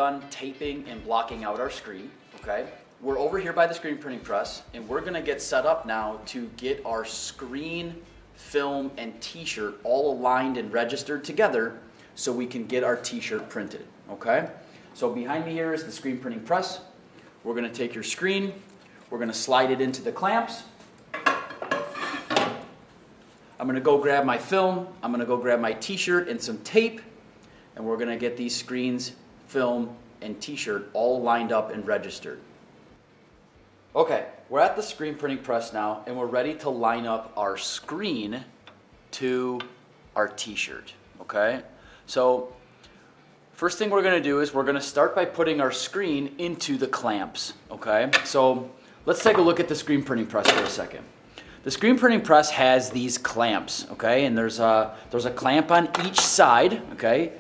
done taping and blocking out our screen, okay? We're over here by the screen printing press, and we're gonna get set up now to get our screen, film, and t-shirt all aligned and registered together so we can get our t-shirt printed, okay? So behind me here is the screen printing press. We're gonna take your screen, we're gonna slide it into the clamps. I'm gonna go grab my film, I'm gonna go grab my t-shirt and some tape, and we're gonna get these screens, film, and t-shirt all lined up and registered. Okay, we're at the screen printing press now, and we're ready to line up our screen to our t-shirt, okay? So, first thing we're gonna do is we're gonna start by putting our screen into the clamps, okay? So, let's take a look at the screen printing press for a second. The screen printing press has these clamps, okay? And there's a clamp on each side, okay?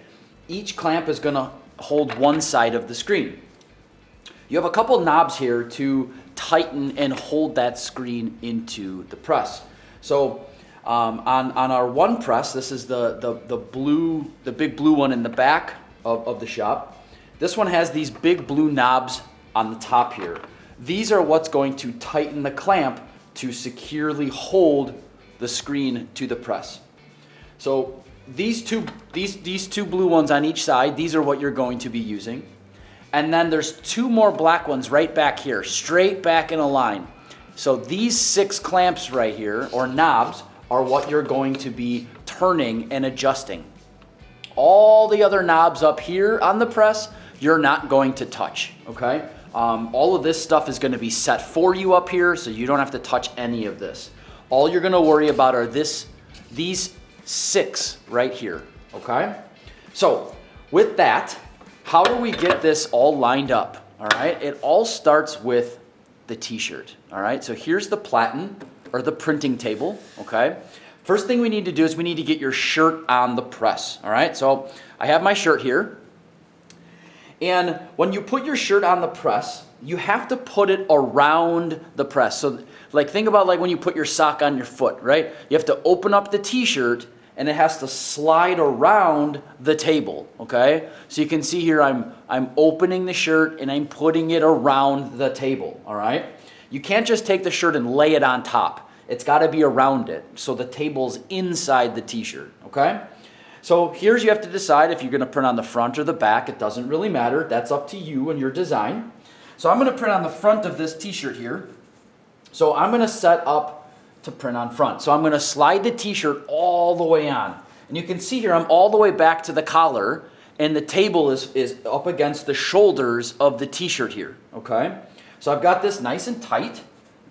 Each clamp is gonna hold one side of the screen. You have a couple knobs here to tighten and hold that screen into the press. So on our one press, this is the big blue one in the back of the shop. This one has these big blue knobs on the top here. These are what's going to tighten the clamp to securely hold the screen to the press. So these two blue ones on each side, these are what you're going to be using. And then there's two more black ones right back here, straight back in a line. So these 6 clamps right here, or knobs, are what you're going to be turning and adjusting. All the other knobs up here on the press, you're not going to touch, okay? All of this stuff is gonna be set for you up here, so you don't have to touch any of this. All you're gonna worry about are these 6 right here, okay? So with that, how do we get this all lined up, all right? It all starts with the t-shirt, all right? So here's the platen, or the printing table, okay? First thing we need to do is we need to get your shirt on the press, all right? So I have my shirt here, and when you put your shirt on the press, you have to put it around the press. So like think about like when you put your sock on your foot, right? You have to open up the t-shirt and it has to slide around the table, okay? So you can see here I'm opening the shirt and I'm putting it around the table, all right? You can't just take the shirt and lay it on top. It's gotta be around it, so the table's inside the t-shirt, okay? So here's you have to decide if you're gonna print on the front or the back. It doesn't really matter. That's up to you and your design. So I'm gonna print on the front of this t-shirt here. So I'm gonna set up to print on front. So I'm gonna slide the t-shirt all the way on. And you can see here I'm all the way back to the collar, and the table is up against the shoulders of the t-shirt here, okay? So I've got this nice and tight,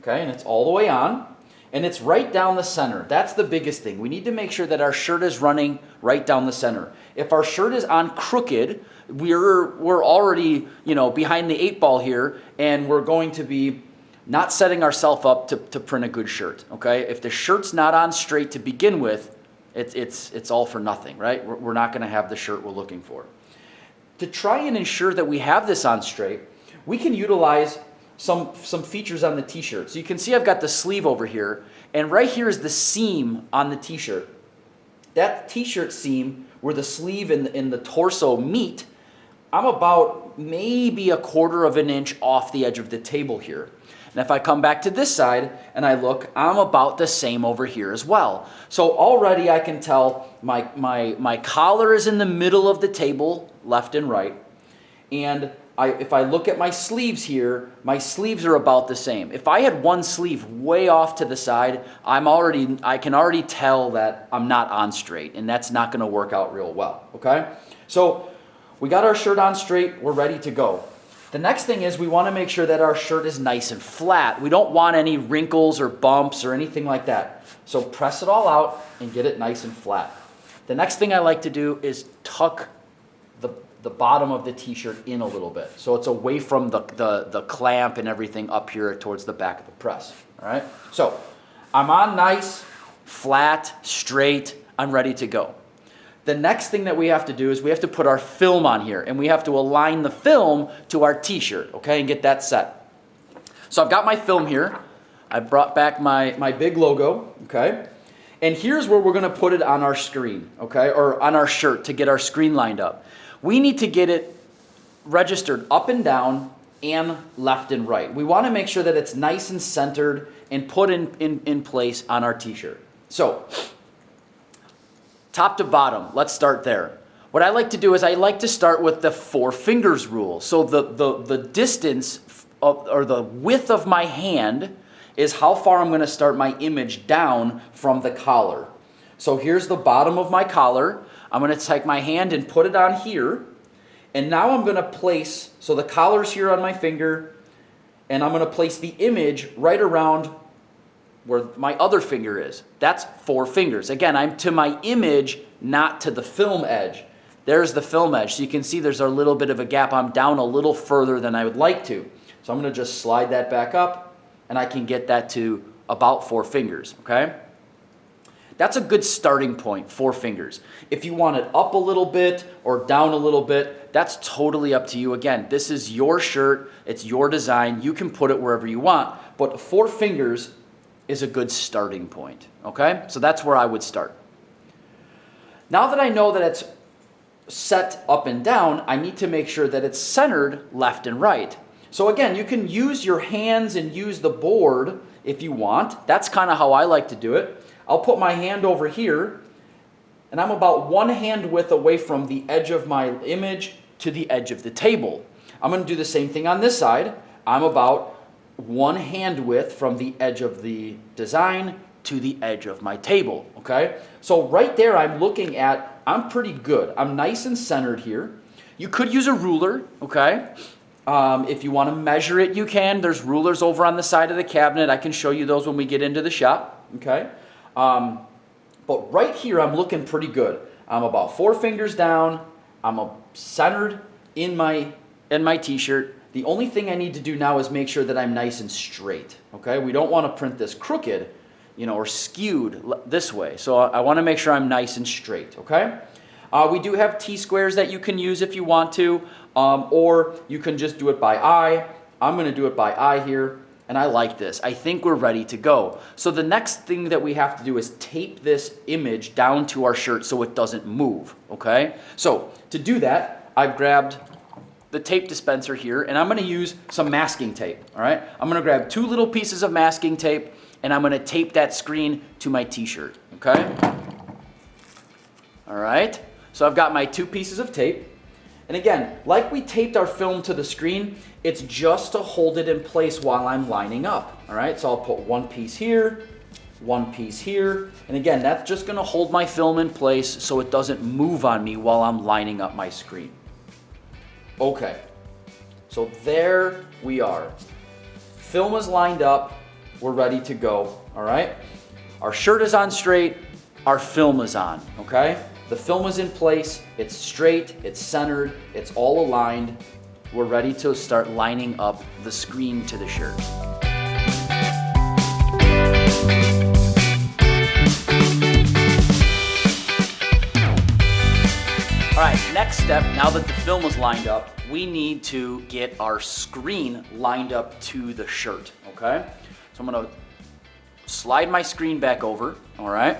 okay, and it's all the way on, and it's right down the center. That's the biggest thing. We need to make sure that our shirt is running right down the center. If our shirt is on crooked, we're already, behind the 8 ball here, and we're going to be not setting ourselves up to print a good shirt, okay? If the shirt's not on straight to begin with, it's all for nothing, right? We're not gonna have the shirt we're looking for. To try and ensure that we have this on straight, we can utilize some features on the t-shirt. So you can see I've got the sleeve over here, and right here is the seam on the t-shirt. That t-shirt seam where the sleeve and the torso meet, I'm about maybe 1/4 of an inch off the edge of the table here. And if I come back to this side and I look, I'm about the same over here as well. So already I can tell my collar is in the middle of the table, left and right. And if I look at my sleeves here, my sleeves are about the same. If I had one sleeve way off to the side, I can already tell that I'm not on straight, and that's not gonna work out real well, okay? So we got our shirt on straight, we're ready to go. The next thing is we want to make sure that our shirt is nice and flat. We don't want any wrinkles or bumps or anything like that. So press it all out and get it nice and flat. The next thing I like to do is tuck the bottom of the t-shirt in a little bit, so it's away from the clamp and everything up here towards the back of the press. All right, so I'm on nice, flat, straight, I'm ready to go. The next thing that we have to do is we have to put our film on here, and we have to align the film to our t-shirt, okay, and get that set. So I've got my film here. I brought back my big logo, okay, and here's where we're gonna put it on our screen, okay, or on our shirt to get our screen lined up. We need to get it registered up and down and left and right. We want to make sure that it's nice and centered and put in place on our t-shirt. So, top to bottom, let's start there. What I like to do is I like to start with the 4 fingers rule. So the distance or the width of my hand is how far I'm going to start my image down from the collar. So here's the bottom of my collar. I'm going to take my hand and put it on here. And now I'm going to place, so the collar's here on my finger, and I'm going to place the image right around where my other finger is. That's 4 fingers. Again, I'm to my image, not to the film edge. There's the film edge. So you can see there's a little bit of a gap. I'm down a little further than I would like to. So I'm going to just slide that back up, and I can get that to about 4 fingers, okay? That's a good starting point, 4 fingers. If you want it up a little bit or down a little bit, that's totally up to you. Again, this is your shirt. It's your design. You can put it wherever you want, but 4 fingers is a good starting point, okay? So that's where I would start. Now that I know that it's set up and down, I need to make sure that it's centered left and right. So again, you can use your hands and use the board if you want. That's kind of how I like to do it. I'll put my hand over here, and I'm about 1 hand width away from the edge of my image to the edge of the table. I'm going to do the same thing on this side. I'm about 1 hand width from the edge of the design to the edge of my table, okay? So right there I'm looking at, I'm pretty good. I'm nice and centered here. You could use a ruler, okay? If you want to measure it, you can. There's rulers over on the side of the cabinet. I can show you those when we get into the shop, okay? But right here, I'm looking pretty good. I'm about 4 fingers down. I'm centered in my t-shirt. The only thing I need to do now is make sure that I'm nice and straight, okay? We don't want to print this crooked, or skewed this way. So I want to make sure I'm nice and straight, okay? We do have T-squares that you can use if you want to, or you can just do it by eye. I'm going to do it by eye here. And I like this. I think we're ready to go. So the next thing that we have to do is tape this image down to our shirt so it doesn't move, okay? So to do that, I've grabbed the tape dispenser here, and I'm going to use some masking tape, all right? I'm going to grab 2 little pieces of masking tape, and I'm going to tape that screen to my t-shirt, okay? All right? So I've got my 2 pieces of tape. And again, like we taped our film to the screen, it's just to hold it in place while I'm lining up. All right, so I'll put 1 piece here, 1 piece here. And again, that's just going to hold my film in place so it doesn't move on me while I'm lining up my screen. Okay, so there we are. Film is lined up. We're ready to go. All right, our shirt is on straight. Our film is on, okay? The film is in place, it's straight, it's centered, it's all aligned. We're ready to start lining up the screen to the shirt. All right, next step, now that the film is lined up, we need to get our screen lined up to the shirt, okay? So I'm gonna slide my screen back over, all right?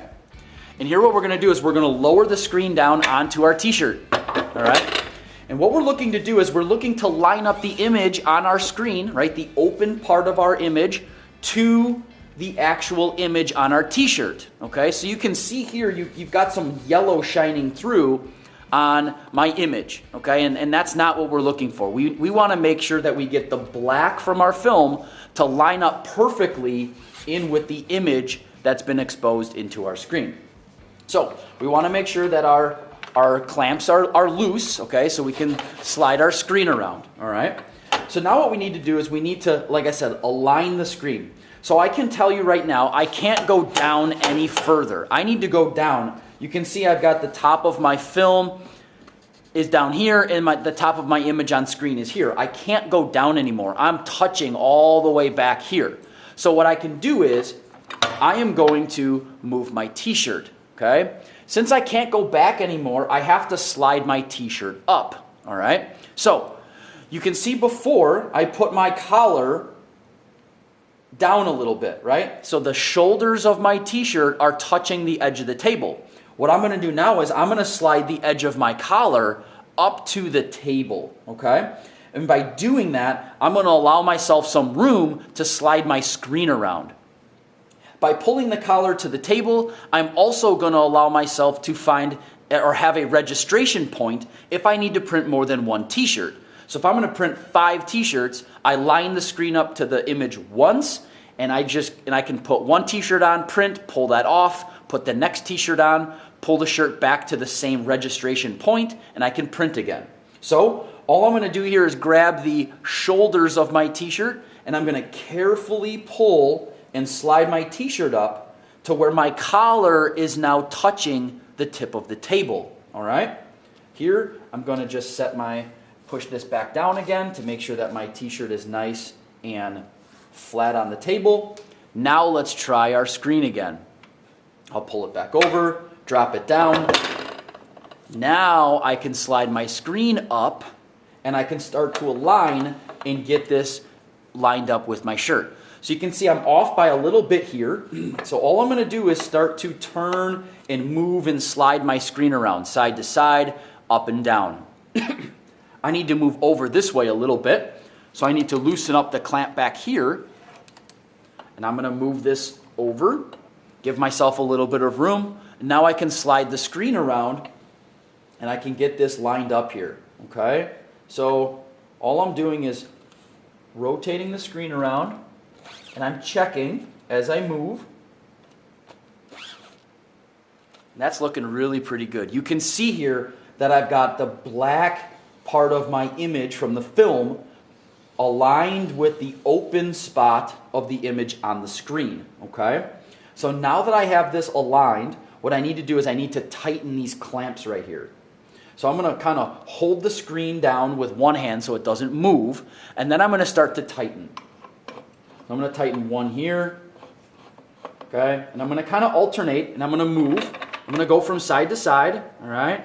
And here what we're going to do is we're going to lower the screen down onto our t-shirt, all right? And what we're looking to do is we're looking to line up the image on our screen, right, the open part of our image, to the actual image on our t-shirt, okay? So you can see here you've got some yellow shining through on my image, okay? And that's not what we're looking for. We want to make sure that we get the black from our film to line up perfectly in with the image that's been exposed into our screen. So we want to make sure that our clamps are loose, okay, so we can slide our screen around, all right? So now what we need to do is we need to, like I said, align the screen. So I can tell you right now, I can't go down any further. I need to go down. You can see I've got the top of my film is down here, and the top of my image on screen is here. I can't go down anymore. I'm touching all the way back here. So what I can do is I am going to move my t-shirt. Okay? Since I can't go back anymore, I have to slide my t-shirt up, all right? So, you can see before I put my collar down a little bit, right? So the shoulders of my t-shirt are touching the edge of the table. What I'm going to do now is I'm going to slide the edge of my collar up to the table, okay? And by doing that, I'm gonna allow myself some room to slide my screen around. By pulling the collar to the table, I'm also gonna allow myself to find or have a registration point if I need to print more than one t-shirt. So if I'm gonna print 5 t-shirts, I line the screen up to the image once, and I can put one t-shirt on, print, pull that off, put the next t-shirt on, pull the shirt back to the same registration point, and I can print again. So all I'm gonna do here is grab the shoulders of my t-shirt, and I'm gonna carefully pull and slide my t-shirt up to where my collar is now touching the tip of the table, all right? Here, I'm gonna just push this back down again to make sure that my t-shirt is nice and flat on the table. Now let's try our screen again. I'll pull it back over, drop it down. Now I can slide my screen up and I can start to align and get this lined up with my shirt. So you can see I'm off by a little bit here. So all I'm gonna do is start to turn and move and slide my screen around, side to side, up and down. I need to move over this way a little bit. So I need to loosen up the clamp back here. And I'm gonna move this over, give myself a little bit of room. Now I can slide the screen around and I can get this lined up here, okay? So all I'm doing is rotating the screen around and I'm checking as I move. And that's looking really pretty good. You can see here that I've got the black part of my image from the film aligned with the open spot of the image on the screen, okay? So now that I have this aligned, what I need to do is I need to tighten these clamps right here. So I'm gonna kind of hold the screen down with one hand so it doesn't move, and then I'm gonna start to tighten. I'm gonna tighten one here, okay? And I'm gonna kind of alternate, and I'm gonna move. I'm gonna go from side to side, all right?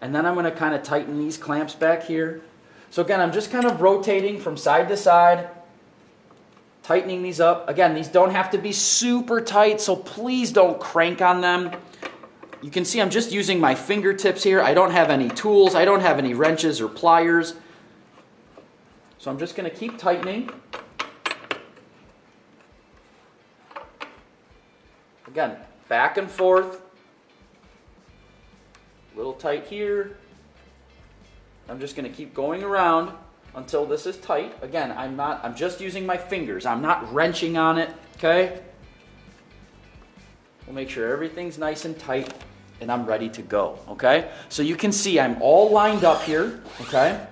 And then I'm gonna kind of tighten these clamps back here. So again, I'm just kind of rotating from side to side, tightening these up. Again, these don't have to be super tight, so please don't crank on them. You can see I'm just using my fingertips here. I don't have any tools. I don't have any wrenches or pliers. So I'm just gonna keep tightening. Again, back and forth. A little tight here. I'm just gonna keep going around until this is tight. Again, I'm just using my fingers. I'm not wrenching on it, okay? We'll make sure everything's nice and tight and I'm ready to go, okay? So you can see I'm all lined up here, okay?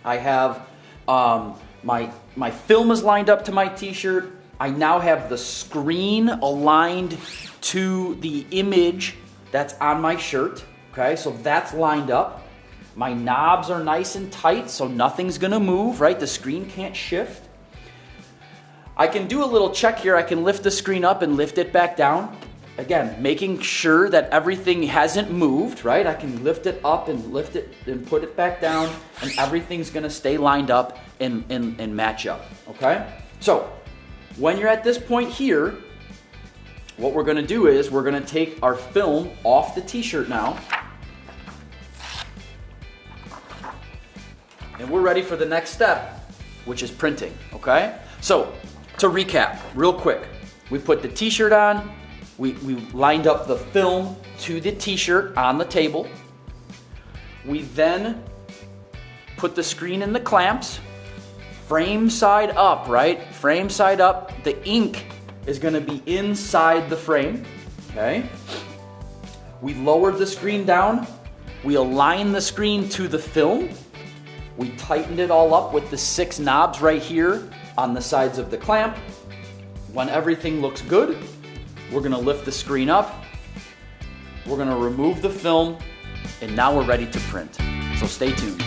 I have my film is lined up to my t-shirt. I now have the screen aligned to the image that's on my shirt, okay? So that's lined up. My knobs are nice and tight, so nothing's gonna move, right? The screen can't shift. I can do a little check here. I can lift the screen up and lift it back down. Again, making sure that everything hasn't moved, right? I can lift it up and lift it and put it back down, and everything's gonna stay lined up and match up, okay? So, when you're at this point here, what we're gonna do is we're gonna take our film off the t-shirt now. And we're ready for the next step, which is printing, okay? So, to recap, real quick, we put the t-shirt on, we lined up the film to the t-shirt on the table. We then put the screen in the clamps, frame side up, right? Frame side up, the ink is gonna be inside the frame, okay? We lowered the screen down, we aligned the screen to the film, we tightened it all up with the 6 knobs right here on the sides of the clamp. When everything looks good, we're gonna lift the screen up, we're gonna remove the film, and now we're ready to print. So stay tuned.